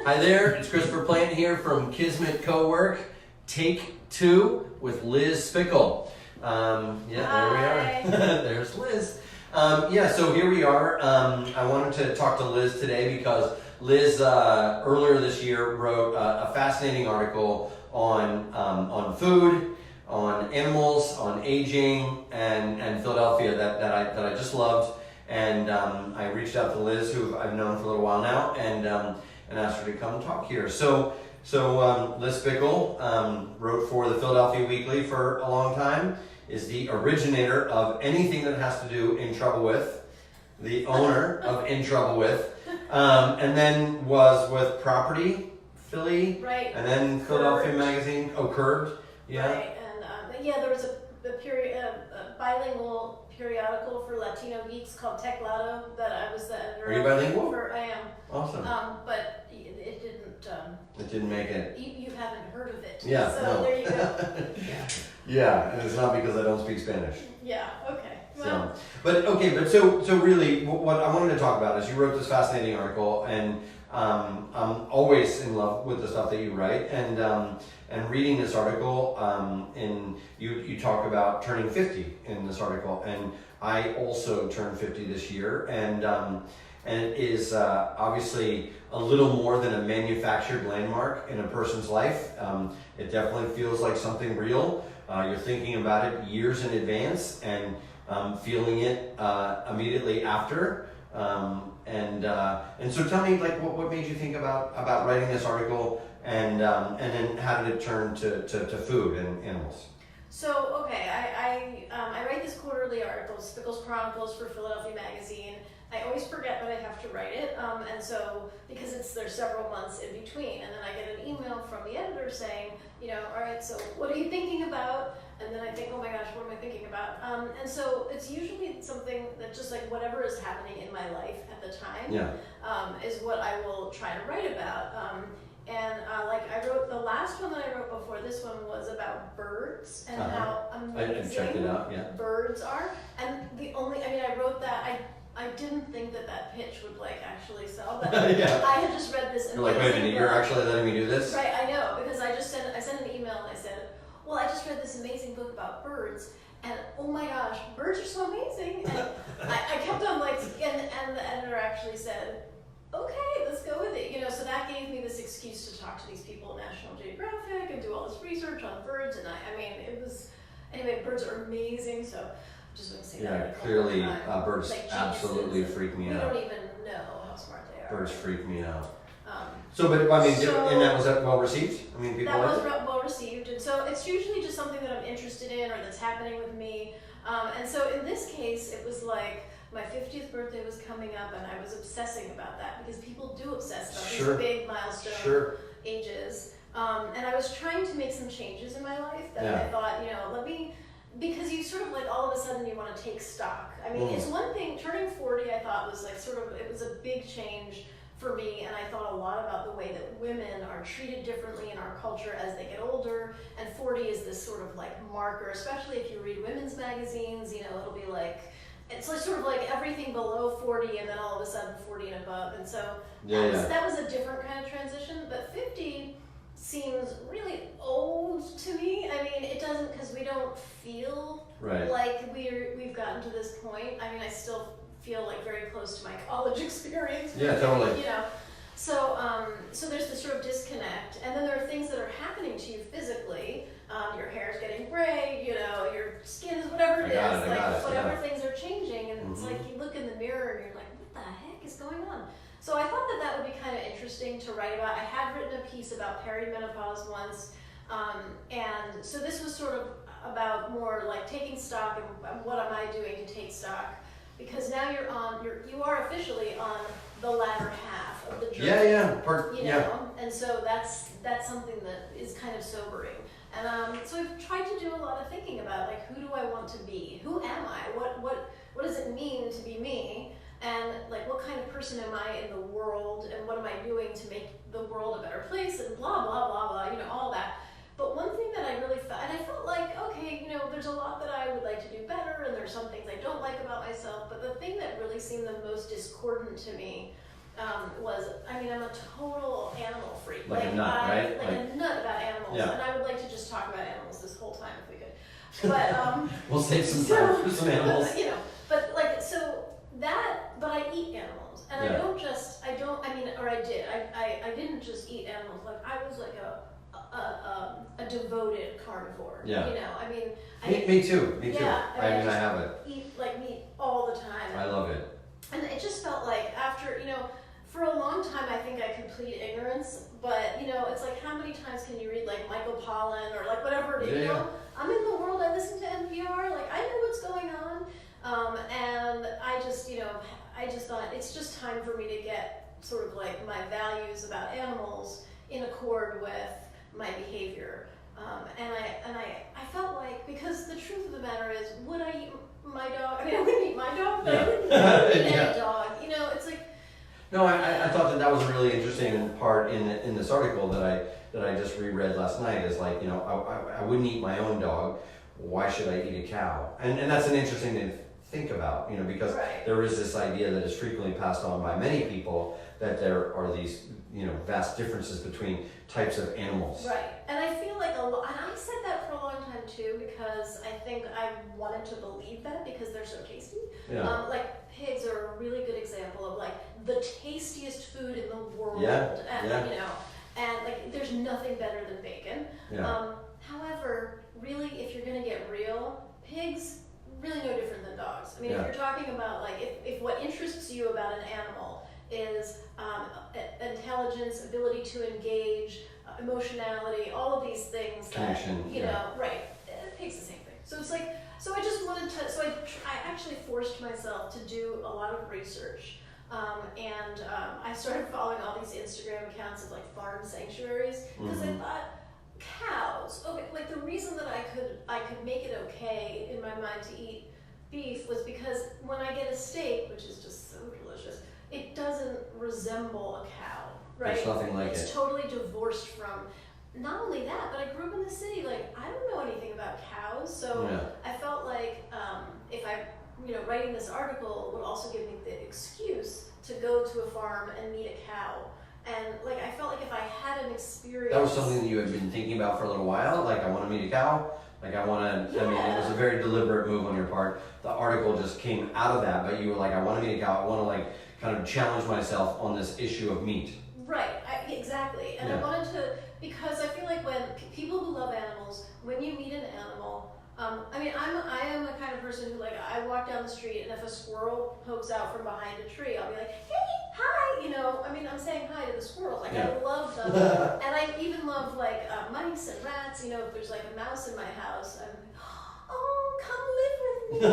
Hi there, it's Christopher Plant here from Kismet Cowork, Take 2 with Liz Spikol. There we are. There's Liz. So here we are. I wanted to talk to Liz today because Liz earlier this year wrote a fascinating article on food, on animals, on aging, and Philadelphia that I just loved. And I reached out to Liz, who I've known for a little while now, and asked her to come talk here. So Liz Spikol wrote for the Philadelphia Weekly for a long time, is the originator of anything that has to do In Trouble With, the owner of In Trouble With, and then was with Property, Philly, right, and then Philadelphia Magazine, Curbed, yeah. Right, and there was a period, a bilingual periodical for Latino geeks called Tech Lotto that I was the editor of. Are you bilingual? I am. Awesome. But it didn't. It didn't make it. You haven't heard of it. Yeah. So no. there you go. Yeah. Yeah, and it's not because I don't speak Spanish. Yeah. Okay. Well. So really, what I wanted to talk about is you wrote this fascinating article, and I'm always in love with the stuff that you write, and reading this article, you talk about turning 50 in this article, and I also turned 50 this year, and it is obviously a little more than a manufactured landmark in a person's life. It definitely feels like something real. You're thinking about it years in advance and feeling it immediately after. And so tell me, like, what made you think about writing this article, and then how did it turn to food and animals? So, okay, I write this quarterly article, Spikol's Chronicles, for Philadelphia Magazine. I always forget that I have to write it, and so, because there's several months in between, and then I get an email from the editor saying, all right, so what are you thinking about? And then I think, oh my gosh, what am I thinking about? And so it's usually something that just like whatever is happening in my life at the time is what I will try to write about. Like I wrote, the last one that I wrote before this one was about birds and how amazing checked it out, yeah. birds are. And I wrote that, I didn't think that pitch would like actually sell, but yeah. I had just read this. You're like, wait a minute, you're actually letting me do this? Right, I know, because I sent an email and I said, well, I just read this amazing book about birds, and oh my gosh, birds are so amazing. And I kept on and the editor actually said, okay, let's go with it. So that gave me this excuse to talk to these people at National Geographic and do all this research on birds, and birds are amazing, so I'm just going to say that. Yeah, clearly birds absolutely freak me out. We don't even know how smart they are. Birds freak me out. And that was well received? People that was liked it? well received, and so it's usually just something that I'm interested in or that's happening with me. And so in this case, it was like my 50th birthday was coming up, and I was obsessing about that because people do obsess about these big milestone ages. And I was trying to make some changes in my life that I thought, because you sort of like all of a sudden you want to take stock. It's one thing, turning 40 I thought was like it was a big change for me, and I thought a lot about the way that women are treated differently in our culture as they get older, and 40 is this sort of like marker, especially if you read women's magazines, it'll be like, it's like sort of like everything below 40 and then all of a sudden 40 and above, and so that was a different kind of transition, but 50 seems really old to me. It doesn't, because we don't feel like we've gotten to this point. I still feel like very close to my college experience. Yeah, totally. So there's this sort of disconnect, and then there are things that are happening to you physically. Your hair's getting gray, your skin is whatever it is, whatever things are changing, and it's like you look in the mirror and you're like, what the heck is going on? So I thought that would be kind of interesting to write about. I had written a piece about perimenopause once, and so this was sort of about more like taking stock and what am I doing to take stock. Because now you are officially on the latter half of the journey. And so that's something that is kind of sobering. And so I've tried to do a lot of thinking about like, who do I want to be? Who am I? What does it mean to be me? And like, what kind of person am I in the world? And what am I doing to make the world a better place? And blah blah blah blah. All that. But one thing that I really felt, and I felt like, okay, there's a lot that I would like to do better, and there's some things I don't like about myself, but the thing that really seemed the most discordant to me I'm a total animal freak. Like a nut, right? Like a nut about animals. Yeah. And I would like to just talk about animals this whole time if we could. But we'll save some time for some animals. But I eat animals, and Yeah. I didn't just eat animals. Like I was like a devoted carnivore. Yeah. You know, I mean. Me too. Yeah, I have it. Eat like meat all the time. I love it. And it just felt like after, for a long time I think I could plead ignorance, but it's like how many times can you read like Michael Pollan or like whatever it is, Yeah. I'm in the world, I listen to NPR, like I know what's going on. And I just thought it's just time for me to get sort of like my values about animals in accord with my behavior. And I felt like, because the truth of the matter is, would I eat my dog? I mean, I wouldn't eat my dog, but I wouldn't eat Yeah. any dog. It's like. No, I thought that was a really interesting part in this article that I just reread last night. Is like, I wouldn't eat my own dog. Why should I eat a cow? And that's an interesting thing to think about, because Right. there is this idea that is frequently passed on by many people that there are these vast differences between types of animals. Right, and I feel like and I said that for a long time too, because I think I wanted to believe that because they're so tasty. Yeah. Like pigs are a really good example of like the tastiest food in the world. Yeah, And yeah. And like there's nothing better than bacon. Yeah. However, really, if you're gonna get real, pigs really no different than dogs. I mean, Yeah. if you're talking about like if what interests you about an animal is intelligence, ability to engage, emotionality, all of these things Connection, that, right, pigs the same thing. So it's like, so I just wanted to, I actually forced myself to do a lot of research. I started following all these Instagram accounts of like farm sanctuaries, because I thought, cows, okay, like the reason that I could make it okay in my mind to eat beef was because when I get a steak, which is just so delicious, it doesn't resemble a cow, right? There's nothing like it's it. totally divorced from, not only that, but I grew up in the city, like I don't know anything about cows, so Yeah. I felt like if I, writing this article would also give me the excuse to go to a farm and meet a cow. And like I felt like if I had an experience, That was something that you had been thinking about for a little while. Like, I want to meet a cow. Like, I want to. I mean, it was a very deliberate move on your part. The article just came out of that, but you were like, I want to meet a cow. I want to like kind of challenge myself on this issue of meat. Right, exactly. And I wanted to, because I feel like when people who love animals, when you meet an animal, I am the kind of person who, like, I walk down the street and if a squirrel pokes out from behind a tree, I'll be like, hey, hi, I'm saying hi to the squirrel. Like, I love them. And I even love, like, mice and rats. If there's, like, a mouse in my house, I'm like, oh, come live with me.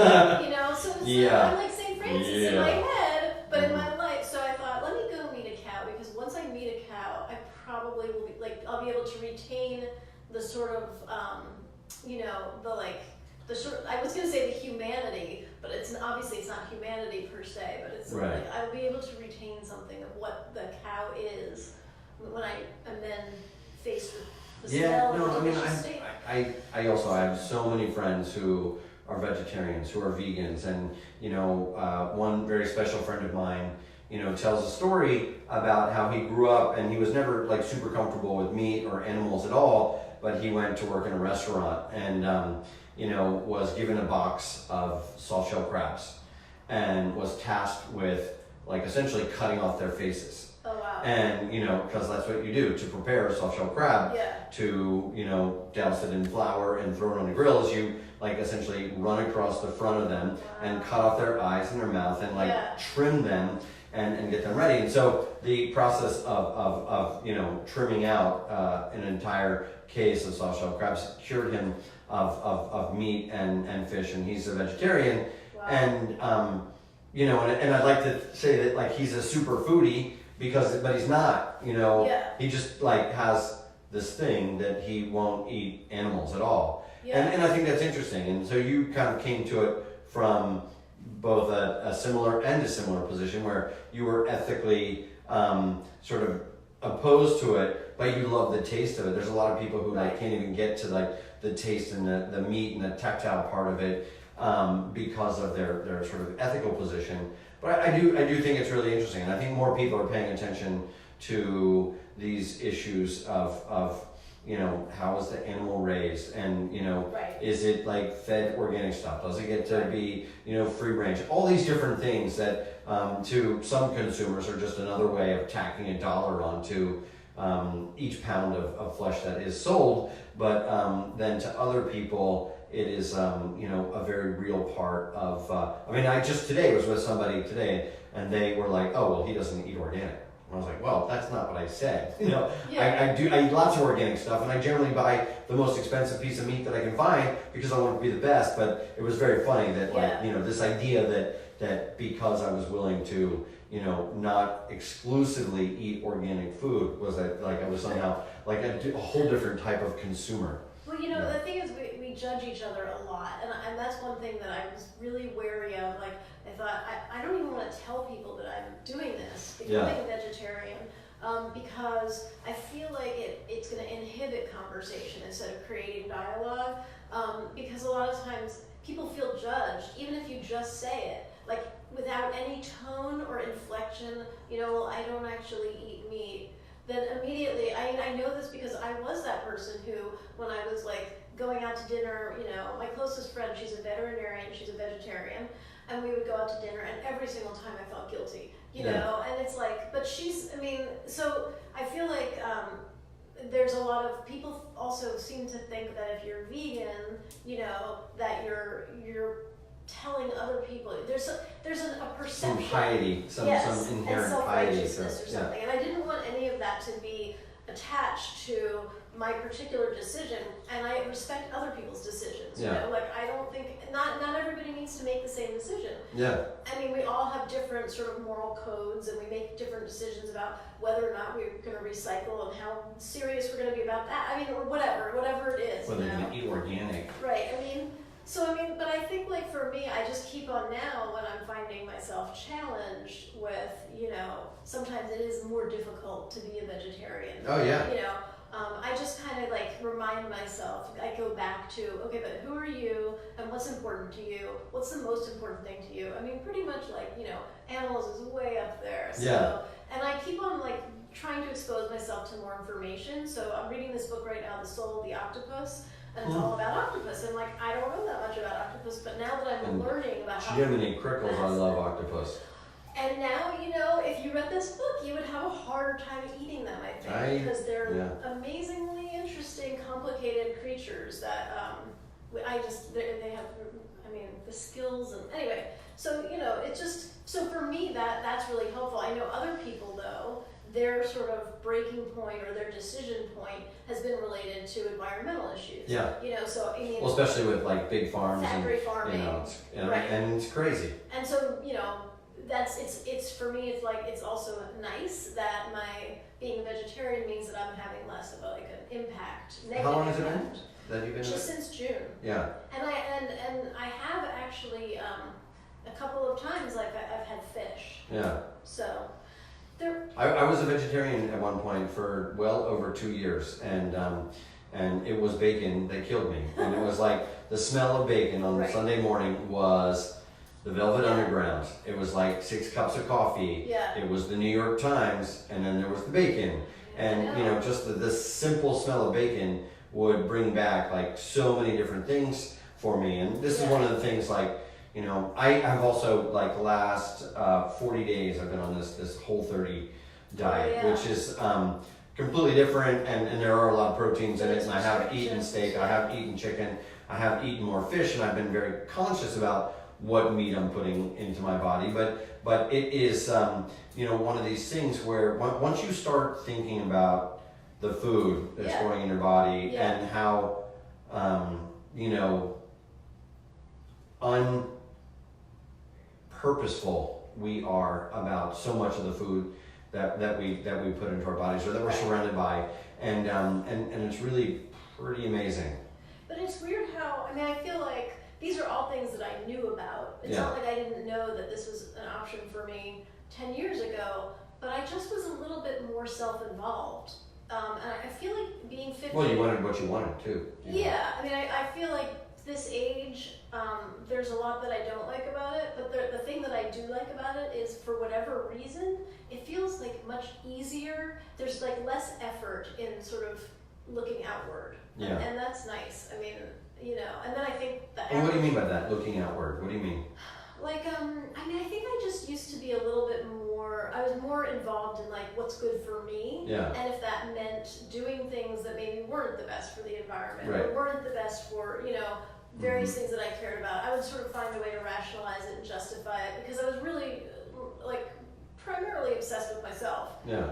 So it's like, I'm like St. Francis in my head, but in my life. So I thought, let me go meet a cow, because once I meet a cow, I probably will be, like, I'll be able to retain the sort of, I was going to say the humanity, but obviously it's not humanity per se, but it's Right. like I'll be able to retain something of what the cow is when I am then faced with the smell of the delicious steak. I also have so many friends who are vegetarians, who are vegans, and one very special friend of mine, tells a story about how he grew up and he was never like super comfortable with meat or animals at all, but he went to work in a restaurant and was given a box of soft shell crabs and was tasked with like essentially cutting off their faces. Oh wow. And because that's what you do to prepare a soft shell crab, to douse it in flour and throw it on the grill, is you like essentially run across the front of them and cut off their eyes and their mouth and like trim them and get them ready. And so the process of trimming out an entire case of soft shell crabs cured him of meat and fish, and he's a vegetarian. Wow. And and I'd like to say that like he's a super foodie but he's not. He just like has this thing that he won't eat animals at all. And I think that's interesting. And so you kind of came to it from both a similar and dissimilar position, where you were ethically sort of opposed to it, but you love the taste of it. There's a lot of people who like can't even get to like the taste and the meat and the tactile part of it because of their sort of ethical position. But I do think it's really interesting, and I think more people are paying attention to these issues of how is the animal raised, and Right. is it like fed organic stuff? Does it get to be free range? All these different things that to some consumers are just another way of tacking a dollar onto each pound of flesh that is sold, but then to other people it is a very real part of. I just today was with somebody today, and they were like, "Oh well, he doesn't eat organic." I was like, well, that's not what I said. Yeah. I eat lots of organic stuff, and I generally buy the most expensive piece of meat that I can find because I want it to be the best. But it was very funny that this idea that because I was willing to not exclusively eat organic food was that like I was somehow like a whole different type of consumer. Well, the thing is, we judge each other a lot, and that's one thing that I was really wary of. Like, I thought, I don't even want to tell people that I'm doing this, becoming a vegetarian, because I feel like it's going to inhibit conversation instead of creating dialogue, because a lot of times people feel judged, even if you just say it, like without any tone or inflection, well, I don't actually eat meat. Then immediately, I know this because I was that person who, when I was like going out to dinner, my closest friend, she's a veterinarian, she's a vegetarian, and we would go out to dinner, and every single time I felt guilty, and it's like, but so I feel like there's a lot of people also seem to think that if you're vegan, that you're telling other people there's a perception, some piety, some inherent and self-righteousness piety, or something, and I didn't want any of that to be attached to my particular decision, and I respect other people's decisions. Like I don't think not everybody needs to make the same decision. Yeah. We all have different sort of moral codes, and we make different decisions about whether or not we're going to recycle and how serious we're going to be about that. Or whatever it is. Whether you eat organic. Right. But I think like for me, I just keep on now when I'm finding myself challenged with, sometimes it is more difficult to be a vegetarian. Oh yeah. I just kind of like remind myself, I go back to, okay, but who are you and what's important to you? What's the most important thing to you? Pretty much like, animals is way up there. So, yeah. And I keep on like trying to expose myself to more information. So I'm reading this book right now, The Soul of the Octopus. And it's all about octopus, and like I don't know that much about octopus, but now that I'm learning about how Jiminy Crickles, I love octopus. And now if you read this book, you would have a harder time eating them, I think, because they're amazingly interesting, complicated creatures that they have. The skills and anyway. So it's just so for me that's really helpful. I know other people though, their sort of breaking point or their decision point has been related to environmental issues. Yeah. So well, especially with like big farms factory farming, right. And it's crazy. And so it's for me. It's like it's also nice that my being a vegetarian means that I'm having less of like an impact. How long has it been that you've been? Just since June. Yeah. And I have actually a couple of times like I've had fish. Yeah. So. I was a vegetarian at one point for well over 2 years, and it was bacon that killed me. And it was like the smell of bacon on Sunday morning was the Velvet Underground. It was like 6 cups of coffee. Yeah. It was the New York Times, and then there was the bacon. And just the simple smell of bacon would bring back like so many different things for me. And this is one of the things like. I have also like the last 40 days I've been on this Whole30 diet, which is completely different, and there are a lot of proteins in it, and I have eaten steak, I have eaten chicken, I have eaten more fish, and I've been very conscious about what meat I'm putting into my body, but it is one of these things where once you start thinking about the food that's going in your body and how unpurposeful we are about so much of the food that we put into our bodies or that we're surrounded by, and it's really pretty amazing. But it's weird how I feel like these are all things that I knew about. It's not like I didn't know that this was an option for me 10 years ago, but I just was a little bit more self-involved. And I feel like being 50. Well, you wanted what you wanted too. Yeah, I feel like this age, there's a lot that I don't like about it, but the thing that I do like about it is, for whatever reason, it feels like much easier. There's like less effort in sort of looking outward, and that's nice. I mean, you know, and then I think And what do you mean by that, looking outward? What do you mean? Like, I mean, I think I just used to be a little bit more, I was more involved in like what's good for me. Yeah. And if that meant doing things that maybe weren't the best for the environment, Right. or weren't the best for, you know, various things that I cared about, I would sort of find a way to rationalize it and justify it, because I was really like primarily obsessed with myself. Yeah.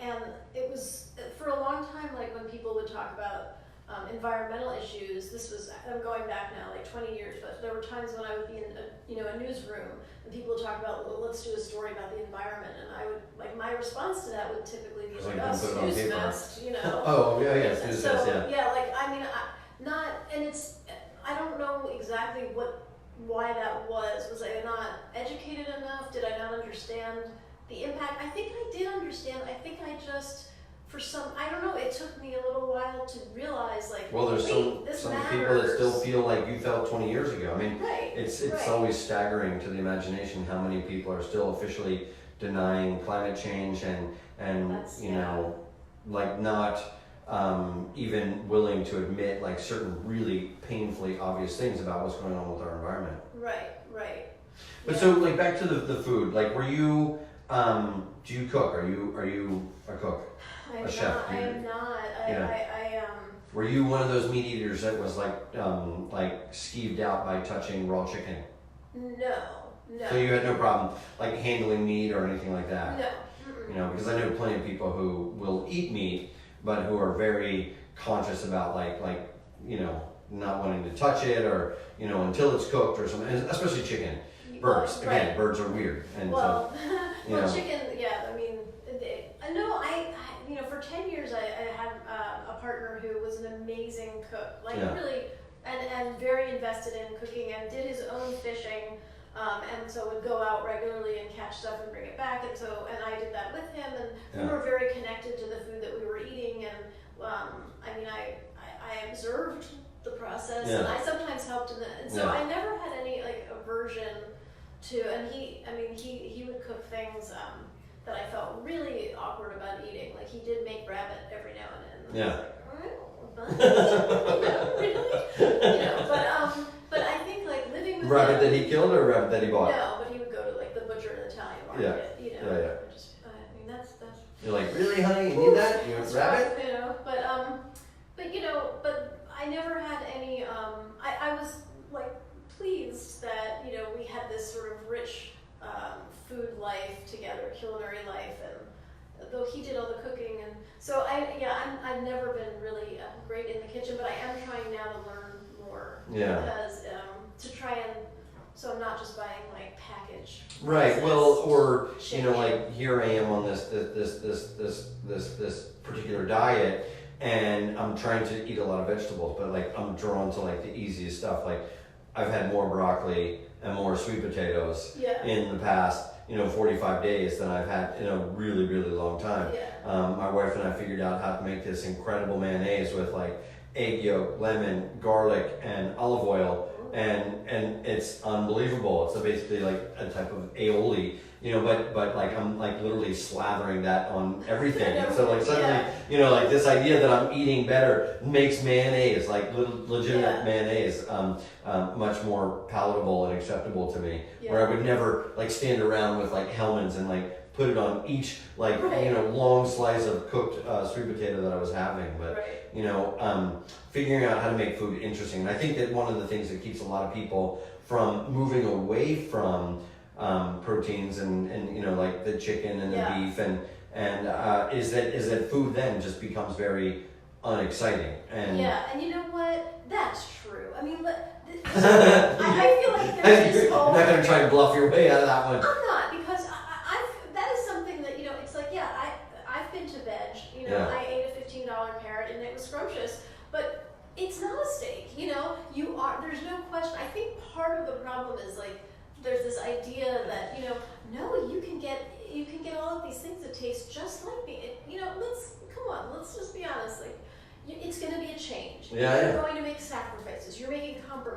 And it was, for a long time, like when people would talk about environmental issues, this was, I'm going back now like 20 years, but there were times when I would be in a newsroom and people would talk about, well, let's do a story about the environment, and I would, like, my response to that would typically be like, oh, snooze fest, you know. Oh, yeah, snooze fest, yeah. Yeah, like, I mean, I don't know exactly why that was. Was I not educated enough? Did I not understand the impact? I think I did understand. I think I just, I don't know, it took me a little while to realize, like, well, there's some people that still feel like you felt 20 years ago. I mean, right, it's right. always staggering to the imagination how many people are still officially denying climate change and you know, like not even willing to admit like certain really painfully obvious things about what's going on with our environment. Right. But so, like, back to the food, like, were you, do you cook? Are you a cook? A chef? I am not. Were you one of those meat eaters that was like skeeved out by touching raw chicken? No. So you had no problem like handling meat or anything like that? No. You know, because I know plenty of people who will eat meat, but who are very conscious about like you know, not wanting to touch it, or, you know, until it's cooked or something. And especially chicken. Birds. Well, right. Again, birds are weird. And well, so, you well, know. chicken. Yeah, I mean, no, you know, for 10 years I had a partner who was an amazing cook, like really, and very invested in cooking, and did his own fishing, and so would go out regularly and catch stuff and bring it back, and I did that with him, and we were very connected to the food that we were eating, and I mean, I observed the process, and I sometimes helped in that, and so I never had any like aversion to, and he would cook things that I felt really awkward about eating. Like, he did make rabbit every now and then. And I was like, really? You know, but I think like living with rabbit him, that he killed or rabbit that he bought? No, but he would go to like the butcher in the Italian market. You know, Yeah. Just, I mean, that's. You're like, really, honey? You need that? You want rabbit? Right, you know, but you know, but I never had any. I was like pleased that, you know, we had this sort of rich food life together, culinary life, and though he did all the cooking, and so I've never been really great in the kitchen, but I am trying now to learn more. Yeah. Because to try and, so I'm not just buying like packaged. Right. Well, or you know, chicken. like, here I am on this particular diet, and I'm trying to eat a lot of vegetables, but like I'm drawn to like the easiest stuff. Like, I've had more broccoli and more sweet potatoes in the past, you know, 45 days than I've had in a really, really long time. My wife and I figured out how to make this incredible mayonnaise with like egg yolk, lemon, garlic, and olive oil, and it's unbelievable. It's basically like a type of aioli, you know, but like I'm like literally slathering that on everything. And so like suddenly, you know, like this idea that I'm eating better makes mayonnaise, like legitimate mayonnaise, much more palatable and acceptable to me. Where I would never like stand around with like Hellmann's and like put it on each like you know, long slice of cooked sweet potato that I was having. But you know, figuring out how to make food interesting. And I think that one of the things that keeps a lot of people from moving away from proteins and you know, like the chicken and the beef and is that food then just becomes very unexciting. And and you know what? That's true. I mean, I feel like there's this whole. You're not going to try and bluff your way out of that one. I'm not, because that is something that, you know, it's like, I've been to veg, you know, I ate a $15 carrot and it was scrumptious, but it's not a steak, you know, there's no question. I think part of the problem is like, there's this idea that, you know, no, you can get all of these things that taste just like me. You know, let's just be honest, like, it's going to be a change. You're going to make sacrifices. You're making compromises.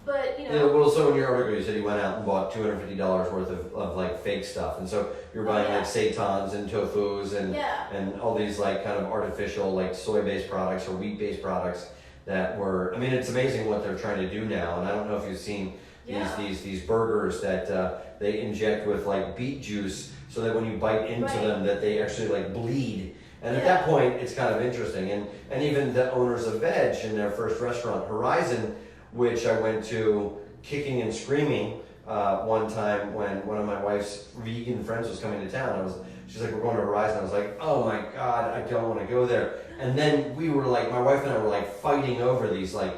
But, you Yeah, know. well, so in your article you said you went out and bought $250 worth of like fake stuff, and so you're buying like seitans and tofus and all these like kind of artificial like soy-based products or wheat-based products that were. I mean, it's amazing what they're trying to do now, and I don't know if you've seen these burgers that they inject with like beet juice so that when you bite into them that they actually like bleed. And at that point, it's kind of interesting. And even the owners of Veg in their first restaurant, Horizon, which I went to kicking and screaming one time when one of my wife's vegan friends was coming to town. She's like, we're going to Horizon. I was like, oh my God, I don't want to go there. And then we were like, my wife and I were like fighting over these like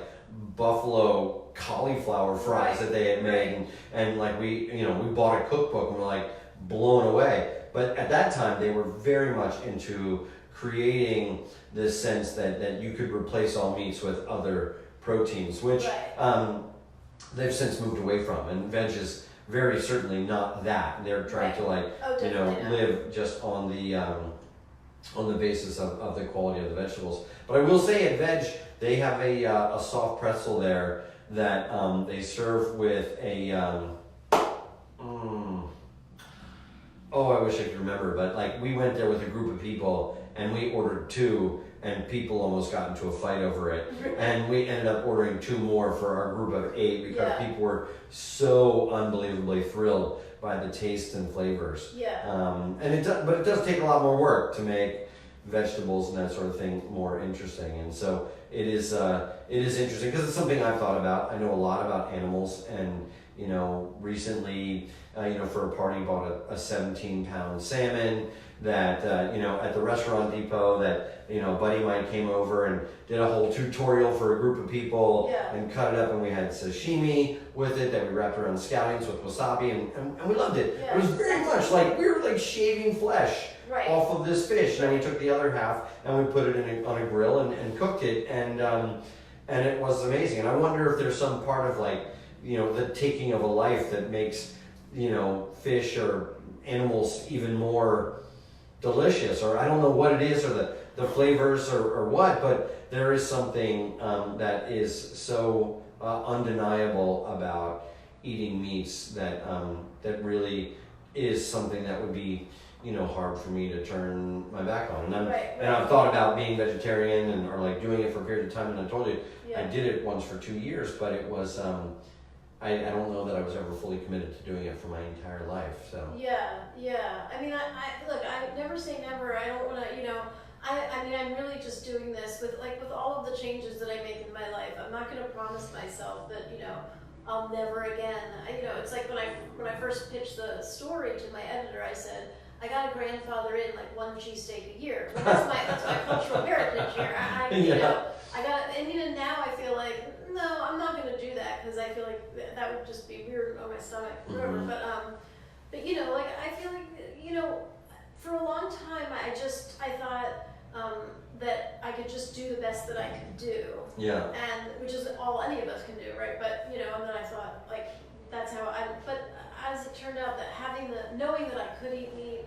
buffalo cauliflower fries that they had made. And like we bought a cookbook and we're like blown away. But at that time, they were very much into creating this sense that you could replace all meats with other proteins, which they've since moved away from. And veg is very certainly not that. They're trying to live just on the basis of the quality of the vegetables. But I will say at Veg, they have a soft pretzel there that they serve with a. Oh, I wish I could remember, but like we went there with a group of people and we ordered 2 and people almost got into a fight over it. And we ended up ordering 2 more for our group of 8 because people were so unbelievably thrilled by the taste and flavors. But it does take a lot more work to make vegetables and that sort of thing more interesting. And so it is interesting because it's something I've thought about. I know a lot about animals, and recently for a party bought a 17-pound salmon that at the restaurant depot that a buddy of mine came over and did a whole tutorial for a group of people and cut it up, and we had sashimi with it that we wrapped around scallions with wasabi, and we loved it. It was very much like we were like shaving flesh off of this fish, and then we took the other half and we put it on a grill and cooked it, and it was amazing. And I wonder if there's some part of like the taking of a life that makes fish or animals even more delicious, or I don't know what it is, or the flavors or what, but there is something that is so undeniable about eating meats that really is something that would be hard for me to turn my back on. And I've thought about being vegetarian or like doing it for a period of time, and I told you I did it once for 2 years, but it was I don't know that I was ever fully committed to doing it for my entire life. So I mean, I never say never. I don't want to, I mean, I'm really just doing this with all of the changes that I make in my life. I'm not going to promise myself that I'll never again. It's like when I first pitched the story to my editor, I said I got to grandfather in like 1 cheesesteak a year. Well, that's my cultural heritage here. I got, and even now I feel like, no, I'm not going to do that because I feel like that would just be weird on my stomach, whatever. But I feel like, for a long time I thought that I could just do the best that I could do. And which is all any of us can do, right? But, and then I thought like that's how but as it turned out that knowing that I could eat meat,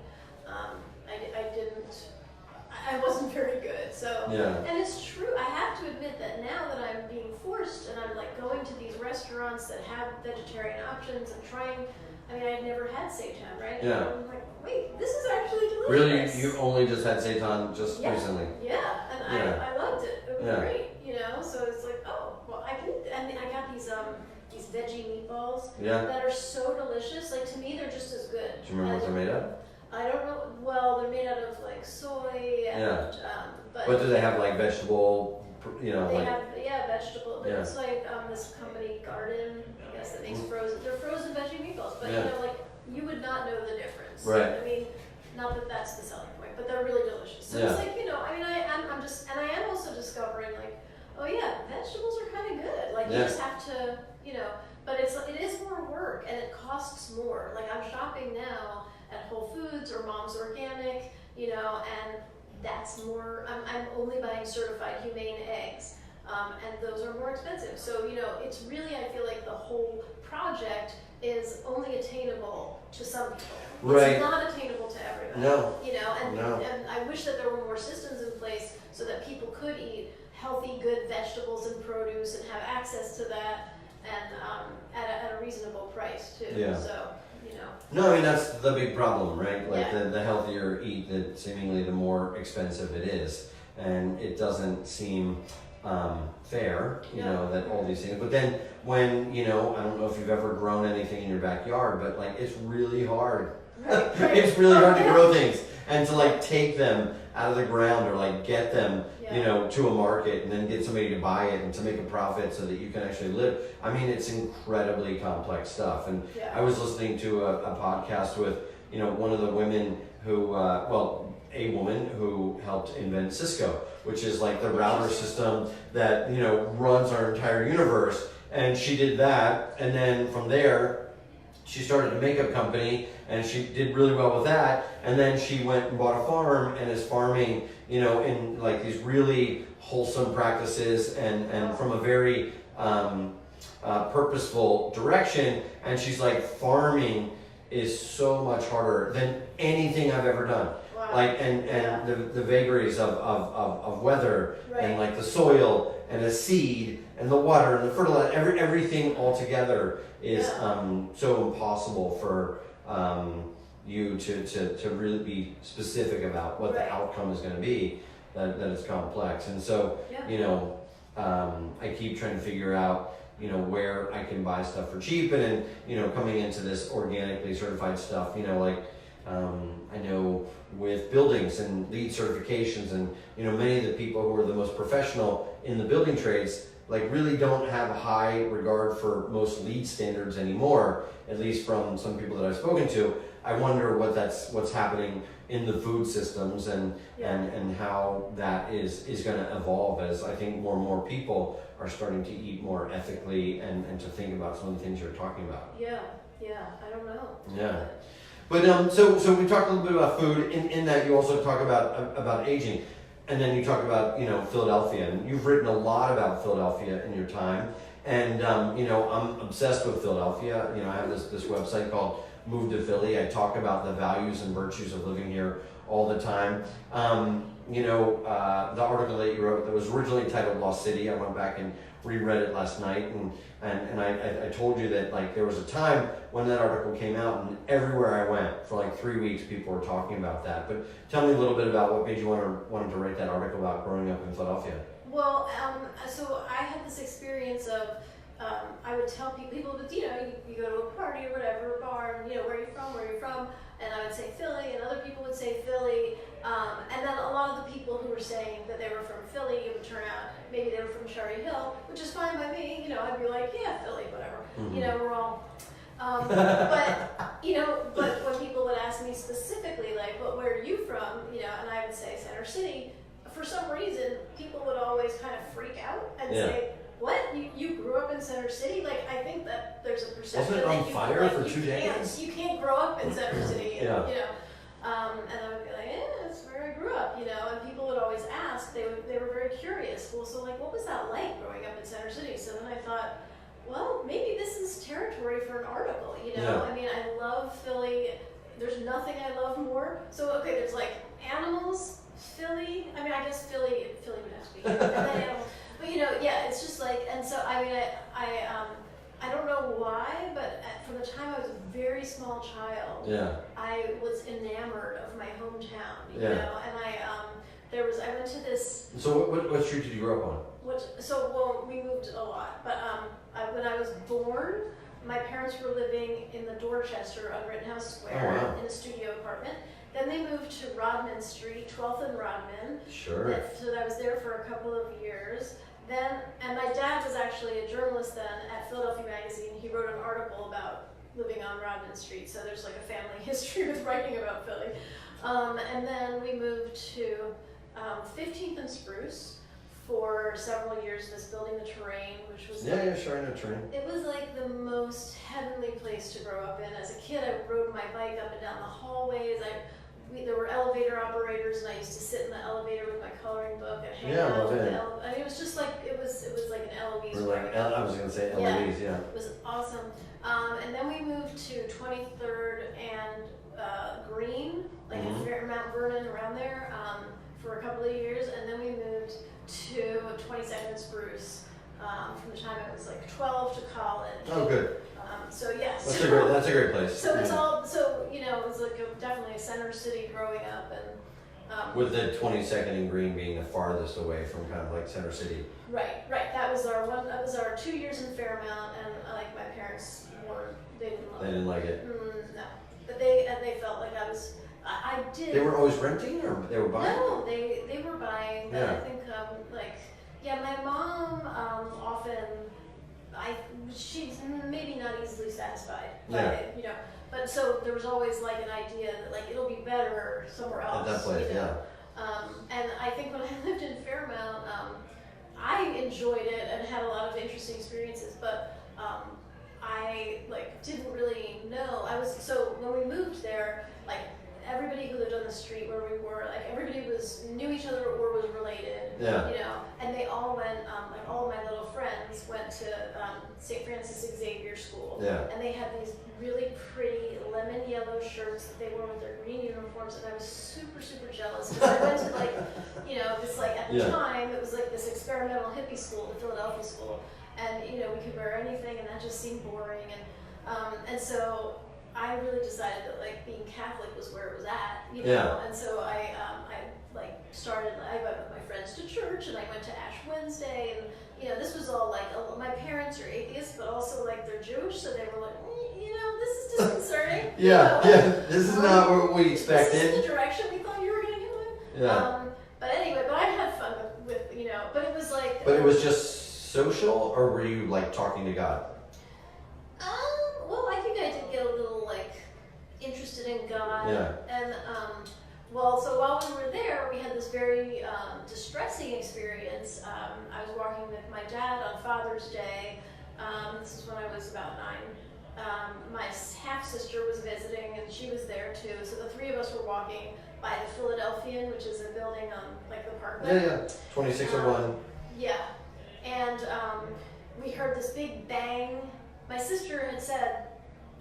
I wasn't very good. So, and it's true. I have to admit that now that I'm being forced and I'm like going to these restaurants that have vegetarian options and trying. I mean, I'd never had seitan, right? And I'm like, wait, this is actually delicious. Really, you only just had seitan just recently? Yeah, and I loved it. It was great, So it's like, oh, well, I can. And I got these veggie meatballs that are so delicious. Like to me, they're just as good. Do you remember what they're made of? I don't know. Well, they're made out of like soy and but do they have like vegetable? They have vegetable. But it's like this company Garden, I guess, that makes frozen. They're frozen veggie meatballs, but like you would not know the difference. Right. I mean, not that that's the selling point, but they're really delicious. So it's like I mean, I'm just, and I am also discovering like, oh yeah, vegetables are kind of good. Like you just have to, but it is more work and it costs more. Like I'm shopping now at Whole Foods or Mom's Organic, and that's more, I'm only buying certified humane eggs, and those are more expensive. So, it's really, I feel like the whole project is only attainable to some people. It's not attainable to everybody. No. And I wish that there were more systems in place so that people could eat healthy, good vegetables and produce and have access to that. and at a reasonable price too. Yeah. So, you know. No, I mean, that's the big problem, right? Like Yeah. the healthier you eat, seemingly the more expensive it is. And it doesn't seem fair, you know, that all these things. But then when, you know, I don't know if you've ever grown anything in your backyard, but like it's really hard. Right. It's really hard to grow things and to like take them out of the ground or like get them, you know, to a market and then get somebody to buy it and to make a profit so that you can actually live. I mean, it's incredibly complex stuff. And I was listening to a podcast with, you know, one of the women who, a woman who helped invent Cisco, which is like the router system that, you know, runs our entire universe. And she did that. And then from there, she started a makeup company and she did really well with that. And then she went and bought a farm and is farming, you know, in like these really wholesome practices and from a very purposeful direction. And she's like, farming is so much harder than anything I've ever done. Wow. Like the vagaries of weather and like the soil and the seed and the water and the fertilizer, everything all together is so impossible for you to really be specific about what the outcome is going to be, that it's complex. And so, you know, I keep trying to figure out, you know, where I can buy stuff for cheap. And then, you know, coming into this organically certified stuff, you know, like I know with buildings and LEED certifications and, you know, many of the people who are the most professional in the building trades like really don't have a high regard for most LEED standards anymore, at least from some people that I've spoken to. I wonder what's happening in the food systems and how that is going to evolve as I think more and more people are starting to eat more ethically and to think about some of the things you're talking about. Yeah, I don't know. Yeah. But so we talked a little bit about food. In that you also talk about aging, and then you talk about, you know, Philadelphia, and you've written a lot about Philadelphia in your time. And you know, I'm obsessed with Philadelphia. You know, I have this website called Move to Philly. I talk about the values and virtues of living here all the time. You know, the article that you wrote that was originally titled Lost City, I went back and reread it last night, and I told you that like there was a time when that article came out and everywhere I went for like 3 weeks people were talking about that. But tell me a little bit about what made you wanted to write that article about growing up in Philadelphia. Well, so I had this experience of I would tell people that, you know, you go to a party or whatever, a bar, and, you know, where are you from? And I would say Philly, and other people would say Philly. And then a lot of the people who were saying that they were from Philly, it would turn out maybe they were from Cherry Hill, which is fine by me. You know, I'd be like, yeah, Philly, whatever. Mm-hmm. You know, we're all. But, you know, but when people would ask me specifically, like, well, where are you from? You know, and I would say Center City. For some reason, people would always kind of freak out and say, what? You grew up in Center City? Like, I think that there's a perception Wasn't it on that fire like, for 2 decades? You can't grow up in Center City, and, Yeah. you know. And I would be like, that's where I grew up, you know. And people would always ask. They were very curious. Well, so like, what was that like growing up in Center City? So then I thought, well, maybe this is territory for an article, you know. Yeah. I mean, I love Philly. There's nothing I love more. So okay, there's like animals, Philly. I mean, I guess Philly would have to be here, and then animals. But you know, yeah, it's just like, and so I mean, I don't know why, but from the time I was a very small child, I was enamored of my hometown, you know, and I went to this. So what street did you grow up on? Well, we moved a lot, but when I was born, my parents were living in the Dorchester on Rittenhouse Square in a studio apartment. Then they moved to Rodman Street, 12th and Rodman. Sure. So I was there for a couple of years. And my dad was actually a journalist then at Philadelphia Magazine. He wrote an article about living on Rodman Street, so there's like a family history with writing about Philly. And then we moved to 15th and Spruce for several years, this building the Terrain, which was sure, I know Terrain. It was like the most heavenly place to grow up in. As a kid, I rode my bike up and down the hallways. There were elevator operators, and I used to sit in the elevator with my coloring book and hang out with the I mean, it was just like it was like an Eloise. I was gonna say Eloise, yeah. It was awesome. And then we moved to 23rd and Green, like in Mount Vernon, around there, for a couple of years, and then we moved to 22nd Spruce from the time I was like 12 to college. Oh, good. So yes. That's a great place. So it's all, so, you know, it was like definitely a center city growing up, and with the 22nd and Green being the farthest away from kind of like Center City. Right. That was our 2 years in Fairmount, and like my parents they didn't like it. No, but they felt like I did. They were always renting, or they were buying? No, they were buying. But yeah. I think my mom often she's maybe not easily satisfied. But, you know. But so there was always like an idea that like it'll be better somewhere else. At that place, you know? And I think when I lived in Fairmount, I enjoyed it and had a lot of interesting experiences. But I like didn't really know. So when we moved there, like everybody who lived on the street where we were, like everybody knew each other or was related. Yeah. You know, and they all went. Like all of my little friends went to St. Francis Xavier School. Yeah. And they had these really pretty lemon yellow shirts that they wore with their green uniforms, and I was super, super jealous because I went to like, you know, this like at the time it was like this experimental hippie school, the Philadelphia school, and you know we could wear anything, and that just seemed boring, and so I really decided that like being Catholic was where it was at, you know, and so I went with my friends to church, and I went to Ash Wednesday, and you know this was all like my parents are atheists, but also like they're Jewish, so they were like. You know, this is disconcerting. This is not what we expected. This is the direction we thought you were going to go in. Yeah. But anyway, I had fun with you know, but it was like. But it was just social, or were you like talking to God? Well, I think I did get a little like interested in God. Yeah. And so while we were there, we had this very distressing experience. I was walking with my dad on Father's Day. This is when I was about 9. My half-sister was visiting, and she was there too. So the three of us were walking by the Philadelphian, which is a building on like the Parkway. Yeah, 2601. Yeah, and we heard this big bang. My sister had said,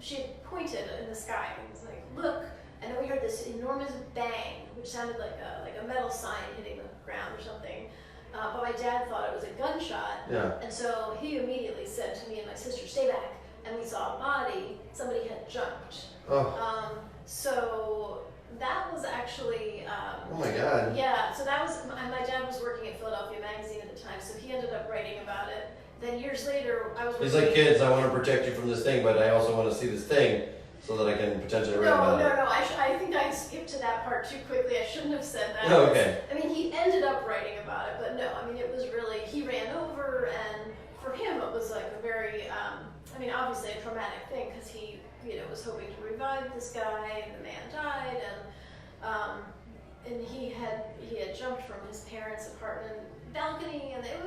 she had pointed in the sky and was like, "Look!" And then we heard this enormous bang, which sounded like a metal sign hitting the ground or something. But my dad thought it was a gunshot. Yeah. And so he immediately said to me and my sister, "Stay back." And we saw a body. Somebody had jumped. Oh. So that was actually. Oh my God. Yeah. So that was. My dad was working at Philadelphia Magazine at the time, so he ended up writing about it. Then years later, I was. He's like, "Kids, I want to protect you from this thing, but I also want to see this thing so that I can potentially write about it." No. I think I skipped to that part too quickly. I shouldn't have said that. Oh, okay. I mean, he ended up writing about it, but no. I mean, it was really he ran over, and for him, it was like a very. I mean, obviously a traumatic thing because he, you know, was hoping to revive this guy, and the man died, and he had jumped from his parents' apartment balcony, and it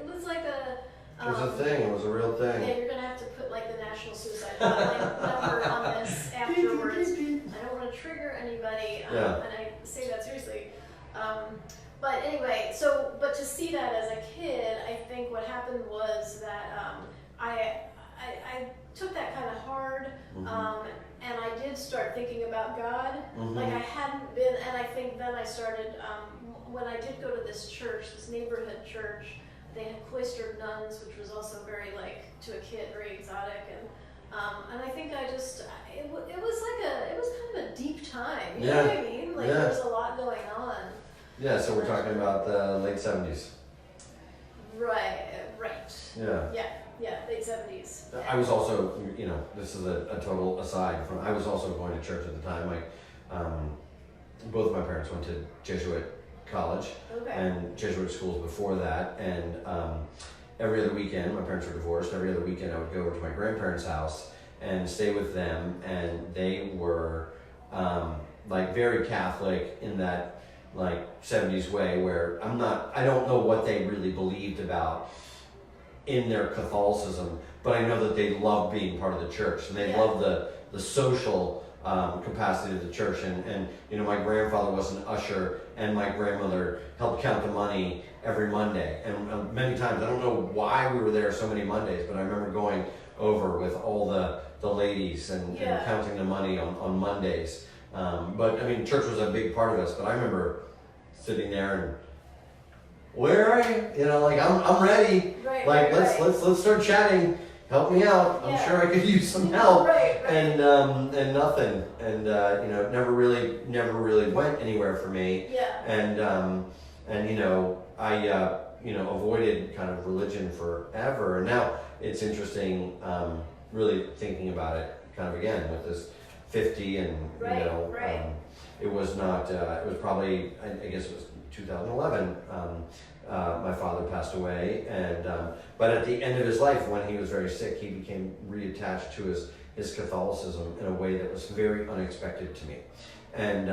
was like a. It was a thing. It was a real thing. Yeah, you're gonna have to put like the National Suicide Hotline number on this afterwards. I don't want to trigger anybody, and I say that seriously. But anyway, but to see that as a kid, I think what happened was that I took that kind of hard, and I did start thinking about God. Like I hadn't been, and I think then I started, when I did go to this church, this neighborhood church, they had cloistered nuns, which was also very, like, to a kid, very exotic, and I think I just, it was kind of a deep time, you know what I mean? Like there was a lot going on. Yeah, so we're talking about the late 70s. Right. Yeah, late 70s. I was also, you know, this is a total aside. I was also going to church at the time. Both of my parents went to Jesuit college and Jesuit schools before that. And every other weekend, my parents were divorced. Every other weekend, I would go over to my grandparents' house and stay with them. And they were like very Catholic in that like 70s way, where I don't know what they really believed about in their Catholicism, but I know that they loved being part of the church, and they loved the social capacity of the church. And you know, my grandfather was an usher, and my grandmother helped count the money every Monday. And many times, I don't know why we were there so many Mondays, but I remember going over with all the ladies and counting the money on Mondays. But I mean, church was a big part of us. But I remember sitting there and, "Where are you?" You know, like I'm ready. Right. Like, let's start chatting. Help me out. I'm sure I could use some help. And nothing. And never really went anywhere for me. Yeah. And I avoided kind of religion forever. And now it's interesting, really thinking about it kind of again with this 50 and it was not. It was probably, I guess it was 2011. My father passed away, and but at the end of his life, when he was very sick, he became reattached to his Catholicism in a way that was very unexpected to me, and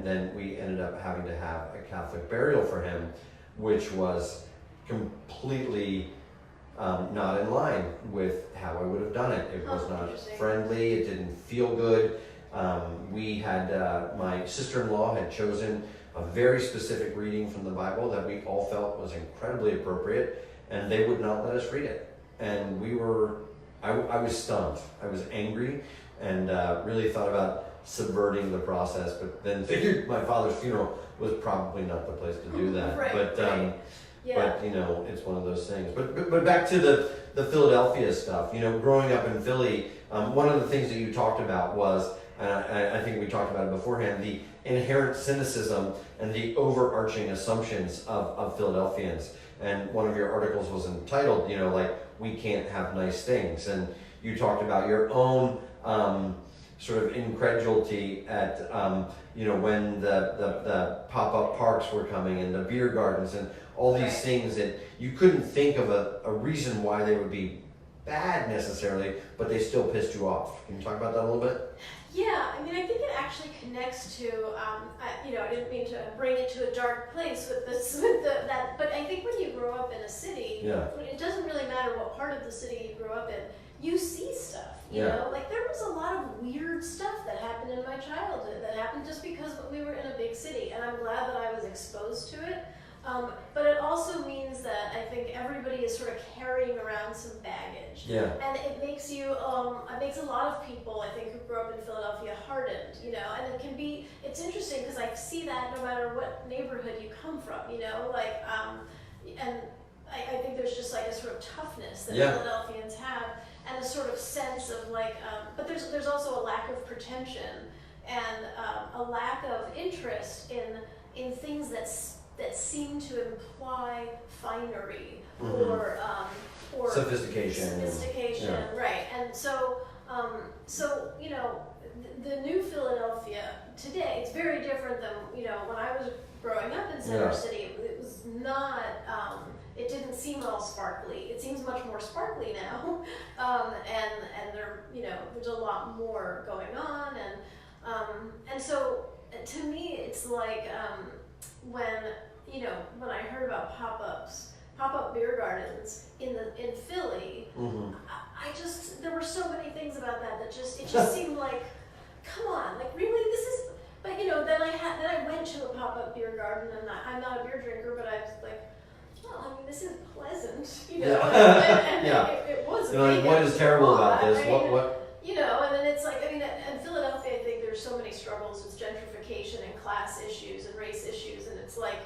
then we ended up having to have a Catholic burial for him, which was completely not in line with how I would have done it. It was not friendly. It didn't feel good. We had my sister-in-law had chosen a very specific reading from the Bible that we all felt was incredibly appropriate, and they would not let us read it. And I was stunned. I was angry, and really thought about subverting the process, but then figured my father's funeral was probably not the place to do that. But it's one of those things. But back to the Philadelphia stuff. Growing up in Philly, one of the things that you talked about was, and I think we talked about it beforehand, the inherent cynicism and the overarching assumptions of Philadelphians. And one of your articles was entitled, we can't have nice things. And you talked about your own sort of incredulity at, when the pop-up parks were coming and the beer gardens and all these things that you couldn't think of a reason why they would be bad necessarily, but they still pissed you off. Can you talk about that a little bit? Yeah, I think it actually connects to, I didn't mean to bring it to a dark place with that, but I think when you grow up in a city, it doesn't really matter what part of the city you grow up in, you see stuff, you know? Like, there was a lot of weird stuff that happened in my childhood that happened just because we were in a big city, and I'm glad that I was exposed to it. But it also means that I think everybody is sort of carrying around some baggage. Yeah. And it makes you, it makes a lot of people, I think, who grew up in Philadelphia hardened, and it can be, it's interesting because I see that no matter what neighborhood you come from, and I think there's just like a sort of toughness that Philadelphians have and a sort of sense of but there's also a lack of pretension and a lack of interest in things that seem to imply finery or sophistication, right? And so the new Philadelphia today, it's very different than when I was growing up in Center City. It was not. It didn't seem all sparkly. It seems much more sparkly now, and there there's a lot more going on, and so to me it's like when I heard about pop-up beer gardens in Philly, there were so many things about that just seemed like, come on, like really this is. But then I went to a pop-up beer garden, and I'm not a beer drinker, but I was like, well, this is pleasant, and it was. What is terrible about this? What? And then it's like, in Philadelphia, I think there's so many struggles with gentrification and class issues and race issues, and it's like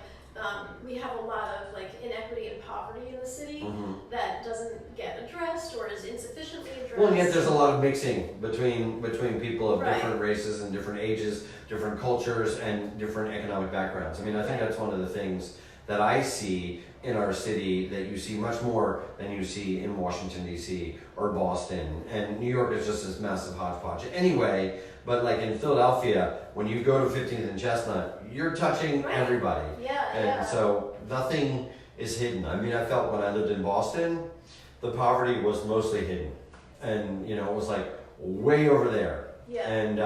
we have a lot of inequity and poverty in the city that doesn't get addressed or is insufficiently addressed. Well, and yet there's a lot of mixing between people of different races and different ages, different cultures, and different economic backgrounds. I think that's one of the things that I see in our city that you see much more than you see in Washington, D.C. or Boston. And New York is just this massive hodgepodge. Anyway, but in Philadelphia, when you go to 15th and Chestnut, you're touching everybody. And so nothing is hidden. I felt when I lived in Boston, the poverty was mostly hidden. And, it was way over there. And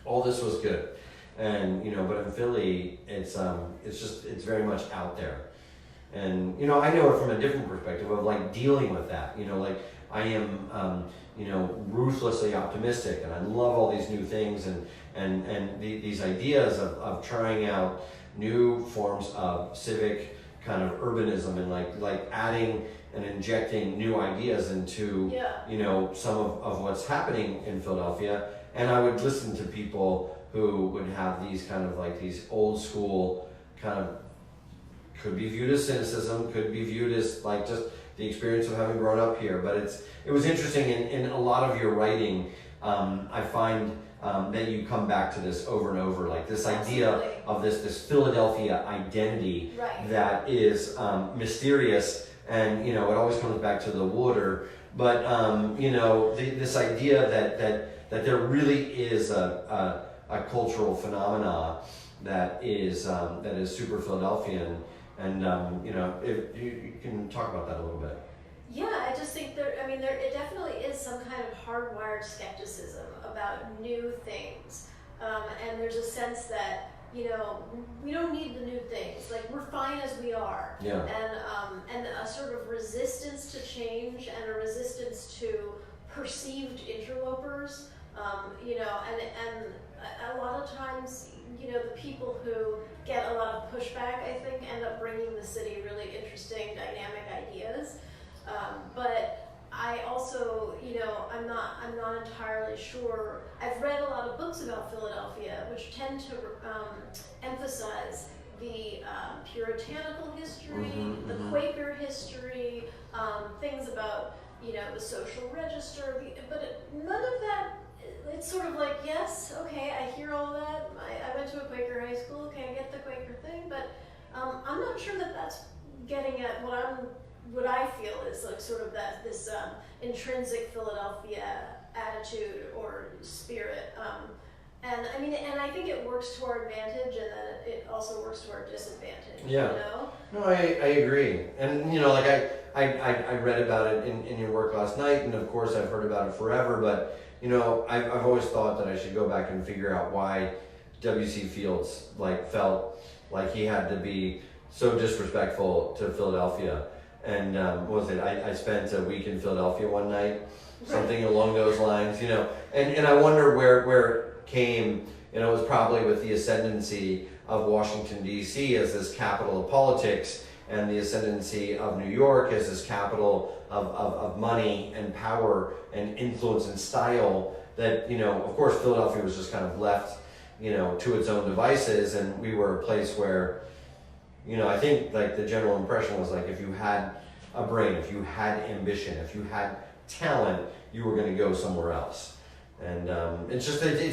all this was good. And, but in Philly, it's very much out there. And, I know it from a different perspective of dealing with that, I am, ruthlessly optimistic, and I love all these new things and these ideas of trying out new forms of civic kind of urbanism and like adding and injecting new ideas into, some of what's happening in Philadelphia. And I would listen to people who would have these kind of these old school kind of could be viewed as cynicism, could be viewed as like just the experience of having grown up here. But it was interesting in a lot of your writing. I find that you come back to this over and over, like this idea of this Philadelphia identity that is mysterious, and it always comes back to the water. But this idea that there really is a cultural phenomena that is super Philadelphian, and if you can talk about that a little bit. Yeah, I just think there it definitely is some kind of hardwired skepticism about new things, and there's a sense that we don't need the new things. Like, we're fine as we are. Yeah. And a sort of resistance to change and a resistance to perceived interlopers. And a lot of times, the people who get a lot of pushback, I think, end up bringing the city really interesting, dynamic ideas. But I also, I'm not entirely sure. I've read a lot of books about Philadelphia, which tend to emphasize the puritanical history, the Quaker history, things about, the social register, but none of that. It's sort of like, yes, okay, I hear all that. I went to a Quaker high school, okay, I get the Quaker thing, but I'm not sure that that's getting at what I feel is like sort of this intrinsic Philadelphia attitude or spirit. And I think it works to our advantage, and then it also works to our disadvantage. Yeah. No, I agree. And I read about it in your work last night, and of course I've heard about it forever, but I've always thought that I should go back and figure out why W.C. Fields felt like he had to be so disrespectful to Philadelphia. And what was it? I spent a week in Philadelphia one night, something along those lines, and I wonder where it came. It was probably with the ascendancy of Washington, D.C. as this capital of politics, and the ascendancy of New York as this capital of money and power and influence and style, that, of course, Philadelphia was just kind of left, to its own devices, and we were a place where, I think the general impression was if you had a brain, if you had ambition, if you had talent, you were going to go somewhere else. And it's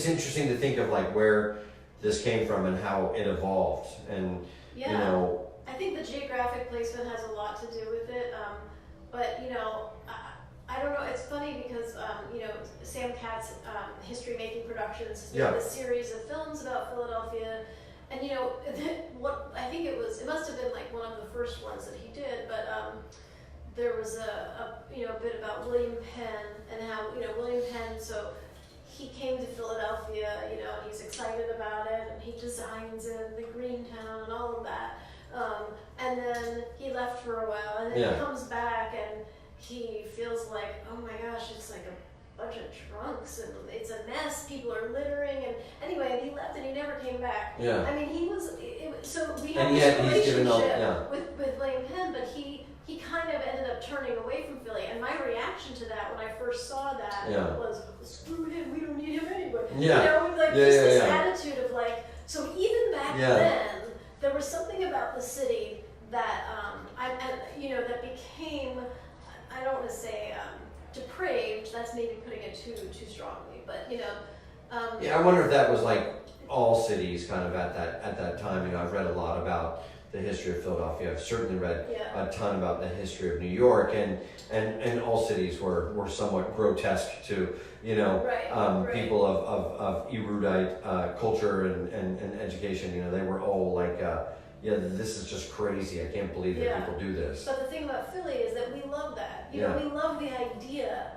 interesting to think of where this came from and how it evolved. And I think the geographic placement has a lot to do with it. But I don't know. It's funny because Sam Katz's History Making Productions has made a series of films about Philadelphia. And what I think it must have been one of the first ones that he did, but there was a bit about William Penn and how William Penn, so he came to Philadelphia, and he's excited about it, and he designs it, the Greentown and all of that, and then he left for a while, and then he comes back and he feels like, oh my gosh, it's like a bunch of drunks and it's a mess, people are littering, and anyway, he left and he never came back. So we have this relationship with William Penn, but he kind of ended up turning away from Philly, and my reaction to that when I first saw that was, screw him, we don't need him anyway. This attitude of so even back then, there was something about the city that that became, I don't want to say depraved, that's maybe putting it too strongly, but I wonder if that was all cities kind of at that time. I've read a lot about the history of Philadelphia. I've certainly read a ton about the history of New York, and all cities were somewhat grotesque to people of erudite culture and education. They were all this is just crazy. I can't believe that people do this. But the thing about Philly is that we love that. We love the idea.